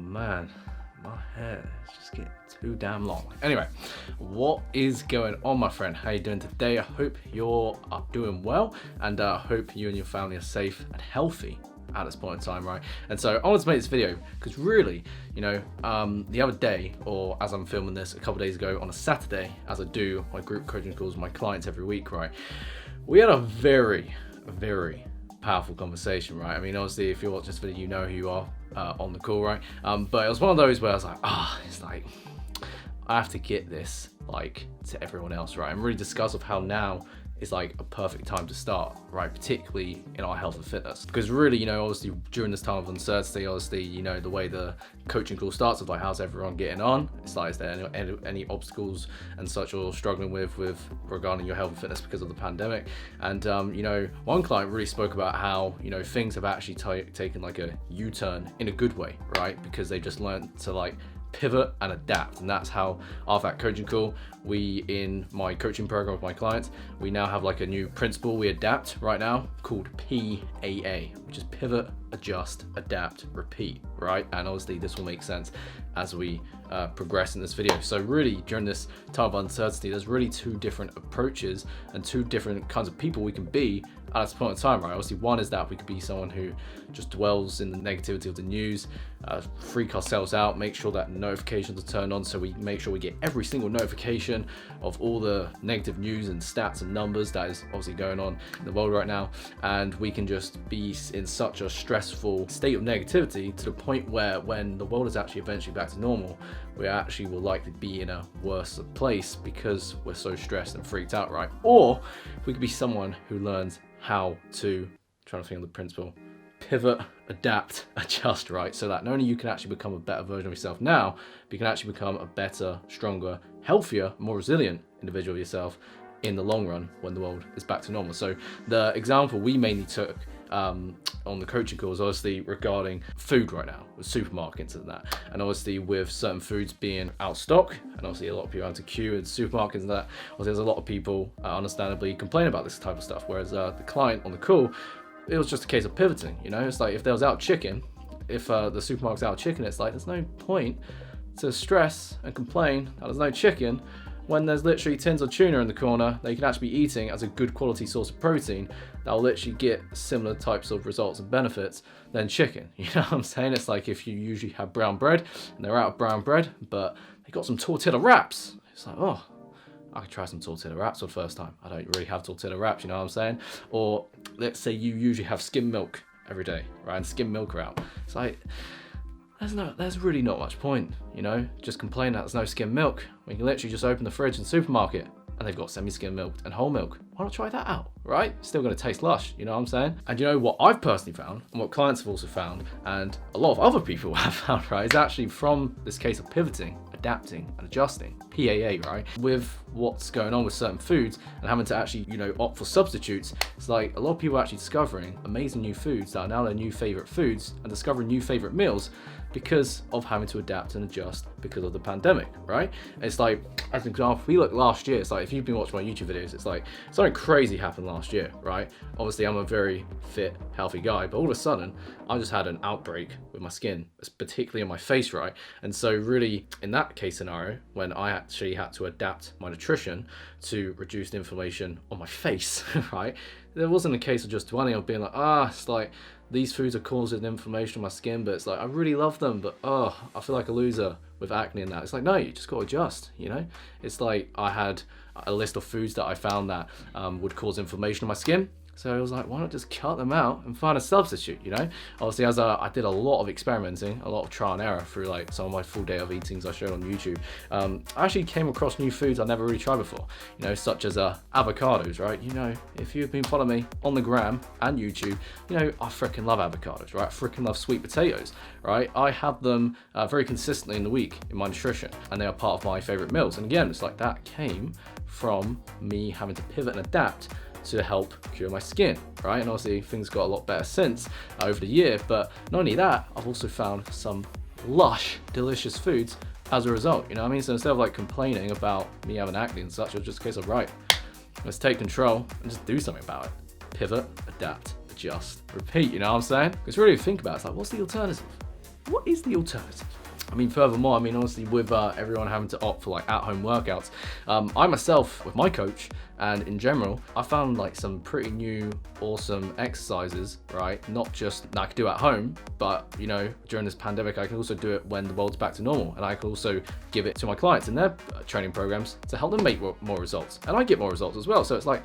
man, my hair is just getting too damn long. Anyway, what is going on, my friend? How you doing today? I hope you're doing well, and I hope you and your family are safe and healthy at this point in time, right? And so I wanted to make this video because really, the other day, or as I'm filming this a couple days ago on a Saturday, as I do my group coaching calls with my clients every week, right? We had a very powerful conversation, right? I mean, obviously, if you're watching this video, you know who you are on the call, right? But it was one of those where I was like, it's like, I have to get this like to everyone else, right? And really discuss of how now is like a perfect time to start, right? Particularly in our health and fitness. Because really, obviously during this time of uncertainty, obviously, the way the coaching call starts with like, how's everyone getting on? It's like, is there any obstacles and such you're struggling with regarding your health and fitness because of the pandemic? And, one client really spoke about how, things have actually taken like a U-turn in a good way, right? Because they just learned to like pivot and adapt. And that's how after that coaching call, we in my coaching program with my clients, we now have like a new principle we adapt right now called PAA, which is pivot, adjust, adapt, repeat, right? And obviously this will make sense as we progress in this video. So really during this time of uncertainty, there's really two different approaches and two different kinds of people we can be at this point in time, right? Obviously one is that we could be someone who just dwells in the negativity of the news, freak ourselves out, make sure that notifications are turned on, so we make sure we get every single notification of all the negative news and stats and numbers that is obviously going on in the world right now. And we can just be in such a stressful state of negativity to the point where when the world is actually eventually back to normal, we actually will likely be in a worse place because we're so stressed and freaked out, right? Or we could be someone who learns how to, trying to think of the principle, pivot, adapt, adjust, right? So that not only you can actually become a better version of yourself now, but you can actually become a better, stronger, healthier, more resilient individual of yourself in the long run when the world is back to normal. So the example we mainly took on the coaching call is obviously regarding food right now with supermarkets and that, and obviously with certain foods being out of stock, and obviously a lot of people have to queue in supermarkets and that. Obviously there's a lot of people understandably complain about this type of stuff, whereas the client on the call, it was just a case of pivoting. It's like if there was out chicken, if the supermarket's out of chicken, it's like there's no point to stress and complain that there's no chicken when there's literally tins of tuna in the corner that you can actually be eating as a good quality source of protein that will literally get similar types of results and benefits than chicken. You know what I'm saying? It's like if you usually have brown bread and they're out of brown bread, but they got some tortilla wraps. It's like, oh, I could try some tortilla wraps for the first time. I don't really have tortilla wraps, you know what I'm saying? Or let's say you usually have skim milk every day, right? And skim milk are out. It's like, there's really not much point, just complaining that there's no skim milk. We can literally just open the fridge in the supermarket and they've got semi-skim milk and whole milk. Why not try that out, right? Still gonna taste lush, you know what I'm saying? And what I've personally found, and what clients have also found, and a lot of other people have found, right, is actually from this case of pivoting, adapting, and adjusting, PAA, right? With what's going on with certain foods and having to actually, opt for substitutes, it's like a lot of people are actually discovering amazing new foods that are now their new favorite foods and discovering new favorite meals because of having to adapt and adjust because of the pandemic, right? It's like, as an example, we look last year, it's like, if you've been watching my YouTube videos, it's like, something crazy happened last year, right? Obviously, I'm a very fit, healthy guy, but all of a sudden, I just had an outbreak with my skin, particularly on my face, right? And so really, in that case scenario, when I actually had to adapt my nutrition to reduce the inflammation on my face, right? There wasn't a case of just dwelling on being like, it's like, these foods are causing inflammation on my skin, but it's like, I really love them, but I feel like a loser with acne and that. It's like, no, you just got to adjust, It's like I had a list of foods that I found that would cause inflammation on my skin. So I was like, why not just cut them out and find a substitute, Obviously, as I did a lot of experimenting, a lot of trial and error through like some of my full day of eatings I showed on YouTube. I actually came across new foods I never really tried before, such as avocados, right? If you've been following me on the gram and YouTube, I freaking love avocados, right? I freaking love sweet potatoes, right? I have them very consistently in the week in my nutrition, and they are part of my favorite meals. And again, it's like that came from me having to pivot and adapt to help cure my skin, right? And obviously things got a lot better since over the year, but not only that, I've also found some lush, delicious foods as a result, you know what I mean? So instead of like complaining about me having acne and such, it was just a case of, right, let's take control and just do something about it. Pivot, adapt, adjust, repeat, you know what I'm saying? Because really think about it, it's like, what's the alternative? what is the alternative? I mean, furthermore, I mean, honestly, with everyone having to opt for like at-home workouts, I myself, with my coach and in general, I found like some pretty new, awesome exercises, right? Not just that I could do at home, but you know, during this pandemic, I can also do it when the world's back to normal, and I can also give it to my clients in their training programs to help them make more results, and I get more results as well. So it's like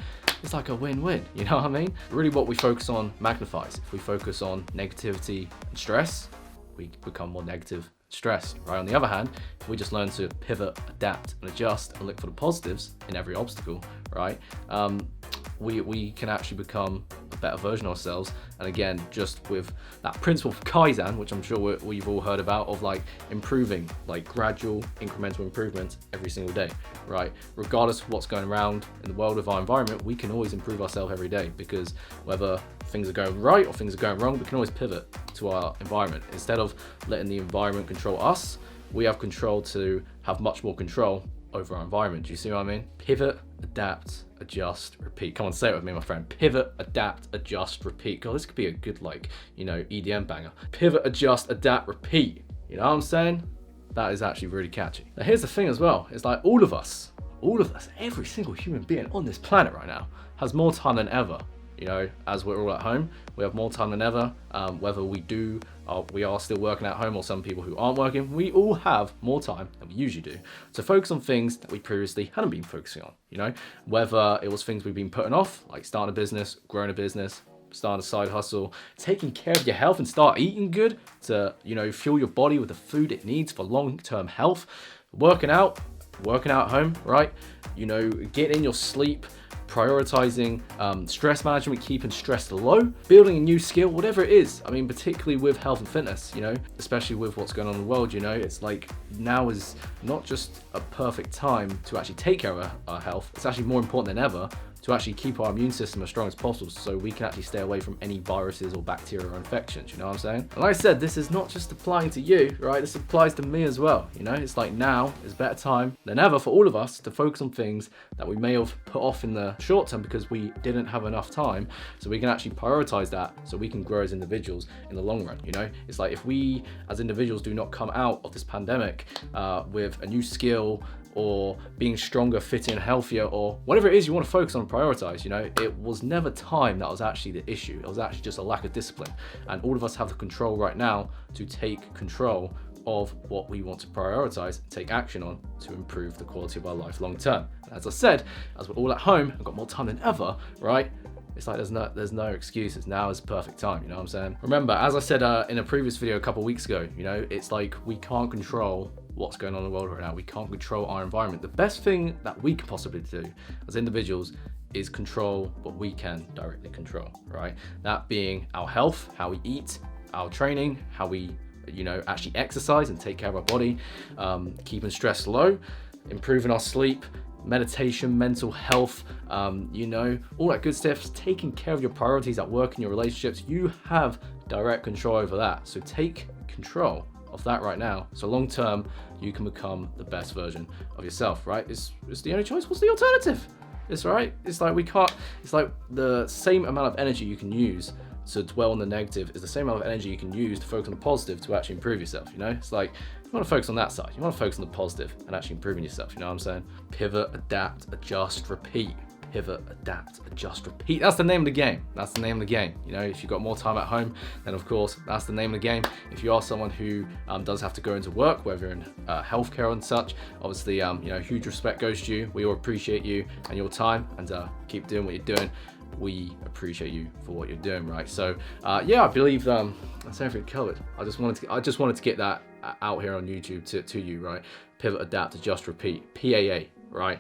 a win-win. You know what I mean? Really, what we focus on magnifies. If we focus on negativity and stress, we become more negative, stressed, right? On the other hand, if we just learn to pivot, adapt, and adjust and look for the positives in every obstacle, right? We can actually become a better version of ourselves. And again, just with that principle of Kaizen, which I'm sure we've all heard about, of like improving, like gradual incremental improvements every single day, right? Regardless of what's going around in the world of our environment, we can always improve ourselves every day, because whether things are going right or things are going wrong, we can always pivot to our environment. Instead of letting the environment control us, we have control to have much more control over our environment. Do you see what I mean? Pivot, adapt, adjust, repeat. Come on, say it with me, my friend. Pivot, adapt, adjust, repeat. God, this could be a good, like, you know, EDM banger. Pivot, adjust, adapt, repeat. You know what I'm saying? That is actually really catchy. Now here's the thing as well. It's like all of us, every single human being on this planet right now has more time than ever. You know, as we're all at home, we have more time than ever. Whether we are still working at home, or some people who aren't working, we all have more time than we usually do to focus on things that we previously hadn't been focusing on. You know, whether it was things we've been putting off, like starting a business, growing a business, starting a side hustle, taking care of your health and start eating good to, you know, fuel your body with the food it needs for long-term health, working out at home, right? You know, getting in your sleep, prioritizing stress management, keeping stress low, building a new skill, whatever it is. I mean, particularly with health and fitness, you know, especially with what's going on in the world, you know, it's like now is not just a perfect time to actually take care of our health. It's actually more important than ever to actually keep our immune system as strong as possible, so we can actually stay away from any viruses or bacteria or infections, you know what I'm saying? And like I said, this is not just applying to you, right? This applies to me as well, you know? It's like now is a better time than ever for all of us to focus on things that we may have put off in the short term because we didn't have enough time, so we can actually prioritize that so we can grow as individuals in the long run, you know? It's like if we as individuals do not come out of this pandemic with a new skill, or being stronger, fitter, and healthier, or whatever it is you want to focus on and prioritize, you know, it was never time that was actually the issue. It was actually just a lack of discipline. And all of us have the control right now to take control of what we want to prioritize and take action on to improve the quality of our life long term. And as I said, as we're all at home and got more time than ever, right? It's like there's no excuses. Now is the perfect time, you know what I'm saying? Remember, as I said in a previous video a couple weeks ago, you know, it's like we can't control what's going on in the world right now. We can't control our environment. The best thing that we can possibly do as individuals is control what we can directly control, right? That being our health, how we eat, our training, how we, you know, actually exercise and take care of our body, keeping stress low, improving our sleep, meditation, mental health, you know, all that good stuff, taking care of your priorities at work and your relationships. You have direct control over that. So take control of that right now, so long term you can become the best version of yourself, right? It's the only choice. What's the alternative? It's right. It's like it's like the same amount of energy you can use to dwell on the negative is the same amount of energy you can use to focus on the positive to actually improve yourself, you know? It's like you want to focus on that side. You want to focus on the positive and actually improving yourself, you know what I'm saying? Pivot, adapt, adjust, repeat. Pivot, adapt, adjust, repeat. That's the name of the game. That's the name of the game. You know, if you've got more time at home, then of course, that's the name of the game. If you are someone who does have to go into work, whether in healthcare and such, obviously, you know, huge respect goes to you. We all appreciate you and your time, and keep doing what you're doing. We appreciate you for what you're doing, right? So, yeah, I believe that's everything covered. I just wanted to get that out here on YouTube to you, right? Pivot, adapt, adjust, repeat. PAA, right?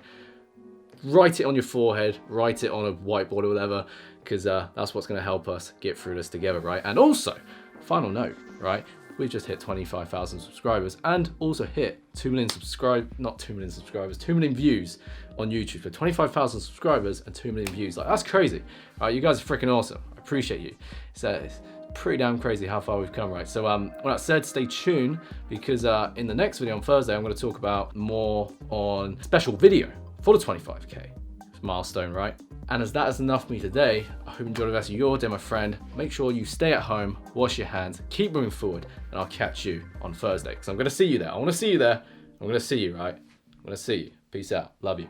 Write it on your forehead, write it on a whiteboard or whatever, because that's what's going to help us get through this together, right? And also, final note, right? We just hit 25,000 subscribers and also hit 2 million views on YouTube. For 25,000 subscribers and 2 million views, like that's crazy, right? You guys are freaking awesome. I appreciate you. So it's pretty damn crazy how far we've come, right? So with that said, stay tuned, because in the next video on Thursday, I'm going to talk about more on special video for the 25K milestone, right? And as that is enough for me today, I hope you enjoy the rest of your day, my friend. Make sure you stay at home, wash your hands, keep moving forward, and I'll catch you on Thursday. Because I'm going to see you there. I want to see you there. I'm going to see you, right? I'm going to see you. Peace out. Love you.